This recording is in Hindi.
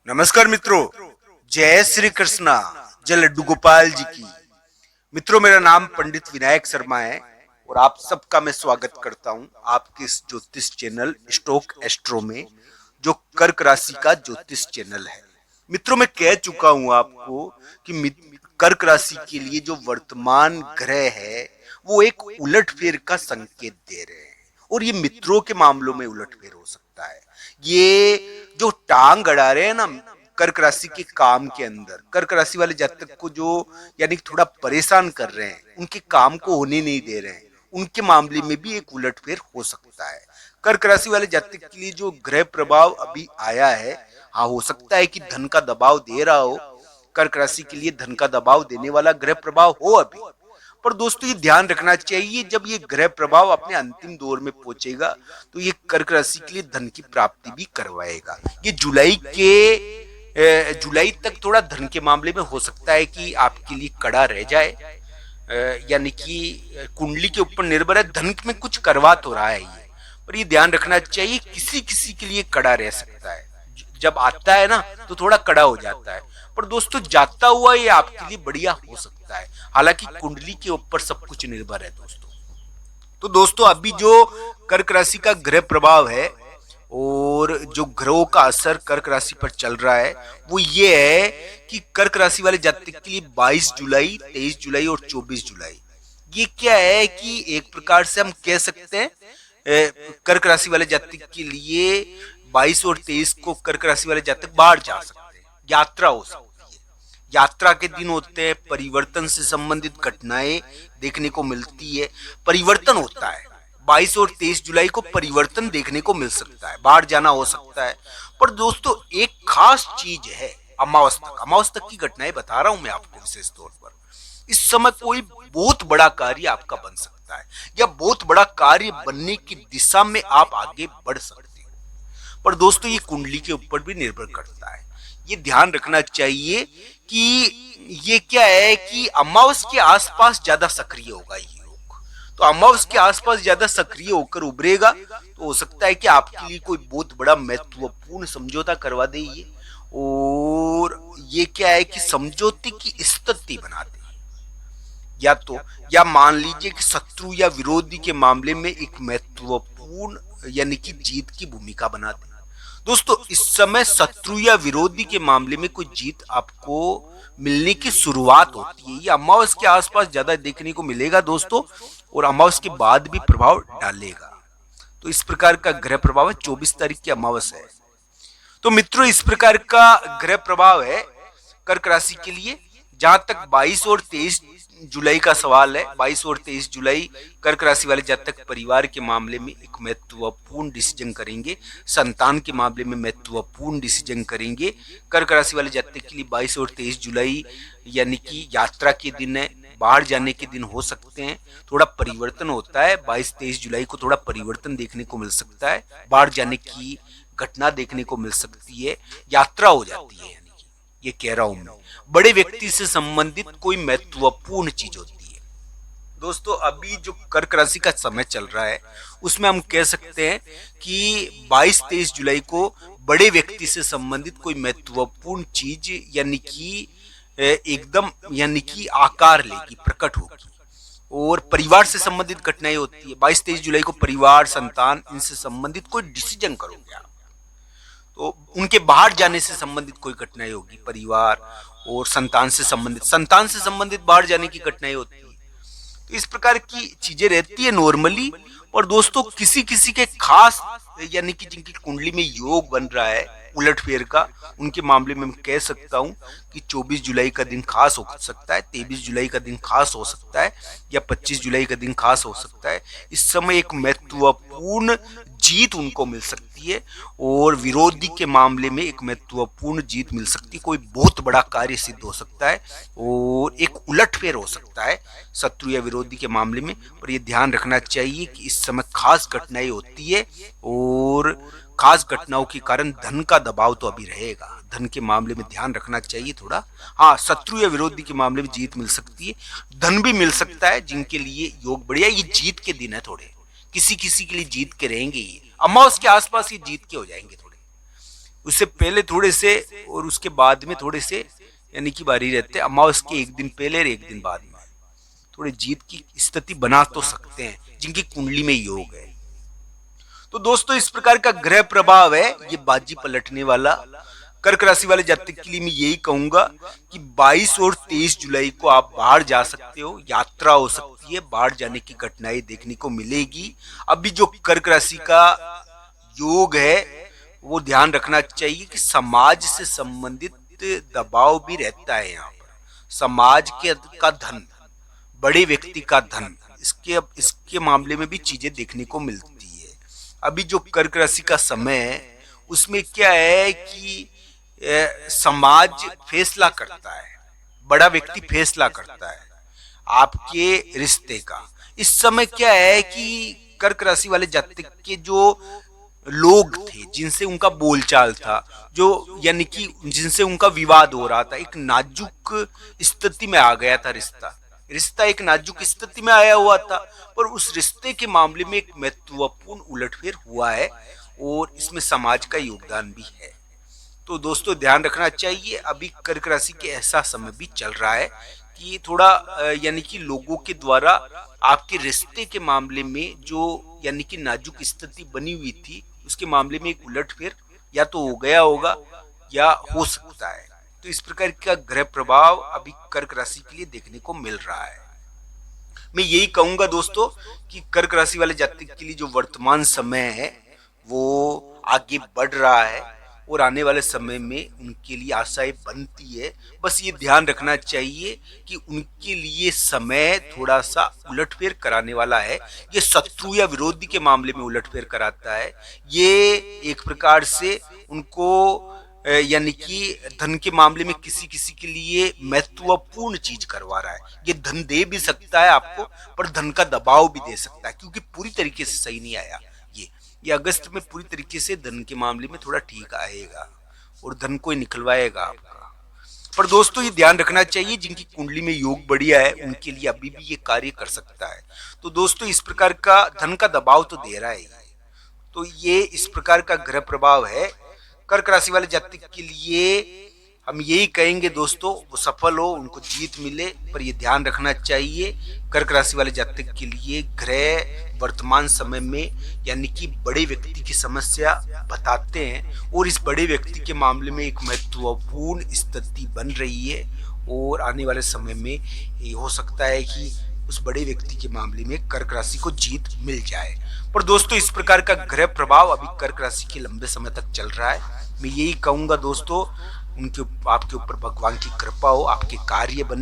नमस्कार मित्रों, जय श्री कृष्णा। जय लड्डू गोपाल जी की। मित्रों, मेरा नाम पंडित विनायक शर्मा है और आप सबका मैं स्वागत करता हूं आपके इस ज्योतिष चैनल स्टोक एस्ट्रो में, जो कर्क राशि का ज्योतिष चैनल है। मित्रों, मैं कह चुका हूं आपको कि कर्क राशि के लिए जो वर्तमान ग्रह है वो एक उलटफेर का संकेत दे रहे हैं और ये मित्रों के मामलों में उलटफेर हो सकता है। ये जो टांग अड़ा रहे हैं ना कर्क राशि के काम के अंदर, कर्क राशि वाले जातक को जो यानी थोड़ा परेशान कर रहे हैं, उनके काम को होने नहीं दे रहे हैं, उनके मामले में भी एक उलटफेर हो सकता है। कर्क राशि वाले जातक के लिए जो ग्रह प्रभाव अभी आया है, हाँ, हो सकता है कि धन का दबाव दे रहा हो। कर्क राशि के लिए धन का दबाव देने वाला ग्रह प्रभाव हो अभी, पर दोस्तों ये ध्यान रखना चाहिए, जब ये ग्रह प्रभाव अपने अंतिम दौर में पहुंचेगा तो ये कर्क राशि के लिए धन की प्राप्ति भी करवाएगा। ये जुलाई तक थोड़ा धन के मामले में हो सकता है कि आपके लिए कड़ा रह जाए, यानी कि कुंडली के ऊपर निर्भर है, धन में कुछ करवा तो रहा है ये, पर ये ध्यान रखना चाहिए किसी किसी के लिए कड़ा रह सकता है। जब आता है ना तो थोड़ा कड़ा हो जाता है, पर दोस्तों जाता हुआ ये आपके लिए बढ़िया हो सकता है। हालांकि कुंडली के ऊपर सब कुछ निर्भर है दोस्तों। तो दोस्तों अभी जो कर्क राशि का ग्रह प्रभाव है और जो ग्रहों का असर कर्क राशि पर चल रहा है वो ये है कि कर्क राशि वाले जातक के लिए 22 जुलाई, 23 जुलाई और 24 जुलाई ये क्या है कि एक प्रकार से हम कह सकते हैं कर्क राशि वाले जातक के लिए 22 और 23 को कर्क राशि वाले जातक बाहर जा सकते हैं, यात्रा हो सकती है। यात्रा के दिन होते हैं, परिवर्तन से संबंधित घटनाएं देखने को मिलती है, परिवर्तन होता है। 22 और 23 जुलाई को परिवर्तन देखने को मिल सकता है, बाहर जाना हो सकता है। पर दोस्तों एक खास चीज है, अमावस तक की घटनाएं बता रहा हूं मैं आपको विशेष तौर पर। इस समय कोई बहुत बड़ा कार्य आपका बन सकता है या बहुत बड़ा कार्य बनने की दिशा में आप आगे बढ़ सकते हो, पर दोस्तों ये कुंडली के ऊपर भी निर्भर करता है। ये ध्यान रखना चाहिए कि ये क्या है कि अमावस के आसपास ज्यादा सक्रिय होगा ये योग, तो अमावस के आसपास ज्यादा सक्रिय होकर उभरेगा तो हो सकता है कि आपके लिए कोई बहुत बड़ा महत्वपूर्ण समझौता करवा दे ये, और ये क्या है कि समझौते की स्थिति बना दे, या मान लीजिए कि शत्रु या विरोधी के मामले में एक महत्वपूर्ण यानी कि जीत की भूमिका बना दे। दोस्तों इस समय शत्रु या विरोधी के मामले में कोई जीत आपको मिलने की शुरुआत होती है। ये अमावस के आसपास ज्यादा देखने को मिलेगा दोस्तों, और अमावस के बाद भी प्रभाव डालेगा। तो इस प्रकार का ग्रह प्रभाव है, 24 तारीख की अमावस है। तो मित्रों इस प्रकार का ग्रह प्रभाव है कर्क राशि के लिए। जहां तक 22 और 23 जुलाई का सवाल है, 22 और 23 जुलाई कर्क राशि वाले जातक परिवार के मामले में एक महत्वपूर्ण डिसीजन करेंगे, संतान के मामले में महत्वपूर्ण डिसीजन करेंगे। कर्क राशि वाले जातक के लिए 22 और 23 जुलाई यानी कि यात्रा के दिन है, बाहर जाने के दिन हो सकते हैं, थोड़ा परिवर्तन होता है। 22-23 जुलाई को थोड़ा परिवर्तन देखने को मिल सकता है, बाहर जाने की घटना देखने को मिल सकती है, यात्रा हो जाती है, यानी कि ये कह रहा हूं मैं, बड़े व्यक्ति से संबंधित कोई महत्वपूर्ण चीज होती है। दोस्तों अभी जो कर्क राशि का समय चल रहा है उसमें हम कह सकते हैं कि 22-23 जुलाई को बड़े व्यक्ति से संबंधित कोई महत्वपूर्ण चीज यानी कि एकदम यानी कि आकार लेगी, प्रकट होगी, और परिवार से संबंधित घटनाएं होती है। 22-23 जुलाई को परिवार, संतान, इनसे संबंधित कोई डिसीजन करोगे आप, तो उनके बाहर जाने से संबंधित कोई घटनाएं होगी, परिवार और संतान से संबंधित बाहर जाने की घटनाएं होती है। तो इस प्रकार की चीजें रहती है नॉर्मली। और दोस्तों किसी किसी के खास यानी कि जिनकी कुंडली में योग बन रहा है उलटफेर का, उनके मामले में मैं कह सकता हूं कि 24 जुलाई का दिन खास हो सकता है, 23 जुलाई का दिन खास हो सकता है, या 25 जुलाई का दिन खास हो सकता है। इस समय एक महत्वपूर्ण जीत उनको मिल सकती है और विरोधी के मामले में एक महत्वपूर्ण जीत मिल सकती है, कोई बहुत बड़ा कार्य सिद्ध हो सकता है और एक उलटफेर हो सकता है शत्रु या विरोधी के मामले में। पर यह ध्यान रखना चाहिए कि इस समय खास घटनाएं होती है और खास घटनाओं के कारण धन का दबाव तो अभी रहेगा, धन के मामले में ध्यान रखना चाहिए थोड़ा। हाँ, शत्रु या विरोधी के मामले में जीत मिल सकती है, धन भी मिल सकता है, जिनके लिए योग बढ़िया। ये जीत के दिन है, थोड़े किसी किसी के लिए जीत के रहेंगे, ये अमावस के आसपास ये जीत के हो जाएंगे थोड़े। उससे पहले थोड़े से और उसके बाद में थोड़े से यानी कि भारी रहते हैं। अमावस के एक दिन पहले और एक दिन बाद में थोड़े जीत की स्थिति बना तो सकते हैं जिनकी कुंडली में योग है। तो दोस्तों इस प्रकार का ग्रह प्रभाव है ये बाजी पलटने वाला। कर्क राशि वाले जातक के लिए मैं यही कहूंगा कि 22 और 23 जुलाई को आप बाहर जा सकते हो, यात्रा हो सकती है, बाहर जाने की घटनाएं देखने को मिलेगी। अभी जो कर्क राशि का योग है वो ध्यान रखना चाहिए कि समाज से संबंधित दबाव भी रहता है। यहाँ पर समाज के का धन, बड़े व्यक्ति का धन, इसके मामले में भी चीजें देखने को मिलती है। अभी जो कर्क राशि का समय है उसमें क्या है कि समाज फैसला करता है, बड़ा व्यक्ति फैसला करता है आपके रिश्ते का। इस समय क्या है कि कर्क राशि वाले जातक के जो लोग थे जिनसे उनका बोलचाल था, जो यानी कि जिनसे उनका विवाद हो रहा था, एक नाजुक स्थिति में आ गया था। रिश्ता एक नाजुक स्थिति में आया हुआ था, पर उस रिश्ते के मामले में एक महत्वपूर्ण उलटफेर हुआ है और इसमें समाज का योगदान भी है। तो दोस्तों ध्यान रखना चाहिए, अभी कर्क राशि के ऐसा समय भी चल रहा है कि थोड़ा यानी कि लोगों के द्वारा आपके रिश्ते के मामले में जो यानी कि नाजुक स्थिति बनी हुई थी उसके मामले में एक उलटफेर या तो हो गया होगा या हो सकता है। तो इस प्रकार का ग्रह प्रभाव अभी कर्क राशि के लिए देखने को मिल रहा है। मैं यही कहूंगा दोस्तों कि कर्क राशि वाले जातक के लिए जो वर्तमान समय है वो आगे बढ़ रहा है और आने वाले समय में उनके लिए आशाएं बनती है। बस ये ध्यान रखना चाहिए कि उनके लिए समय थोड़ा सा उलटफेर कराने वाला है। ये शत्रु या विरोधी के मामले में उलटफेर कराता है। ये एक प्रकार से उनको यानी कि धन के मामले में किसी किसी के लिए महत्वपूर्ण चीज करवा रहा है। ये धन दे भी सकता है आपको, पर धन का दबाव भी दे सकता है क्योंकि पूरी तरीके से सही नहीं आया। ये अगस्त में पूरी तरीके से धन के मामले में थोड़ा ठीक आएगा और धन को निकलवाएगा आपका। पर दोस्तों ये ध्यान रखना चाहिए जिनकी कुंडली में योग बढ़िया है उनके लिए अभी भी ये कार्य कर सकता है। तो दोस्तों इस प्रकार का धन का दबाव तो दे रहा है। तो ये इस प्रकार का ग्रह प्रभाव है। कर्क राशि वाले जातक के लिए हम यही कहेंगे दोस्तों वो सफल हो, उनको जीत मिले। पर ये ध्यान रखना चाहिए कर्क राशि वाले जातक के लिए ग्रह वर्तमान समय में यानी कि बड़े व्यक्ति की समस्या बताते हैं और इस बड़े व्यक्ति के मामले में एक महत्वपूर्ण स्थिति बन रही है और आने वाले समय में ये हो सकता है कि उस बड़े व्यक्ति के मामले में कर्क राशि को जीत मिल जाए। पर दोस्तों इस प्रकार का ग्रह प्रभाव अभी कर्क राशि के लंबे समय तक चल रहा है। मैं यही कहूंगा दोस्तों उनके आपके ऊपर भगवान की कृपा हो, आपके कार्य बने।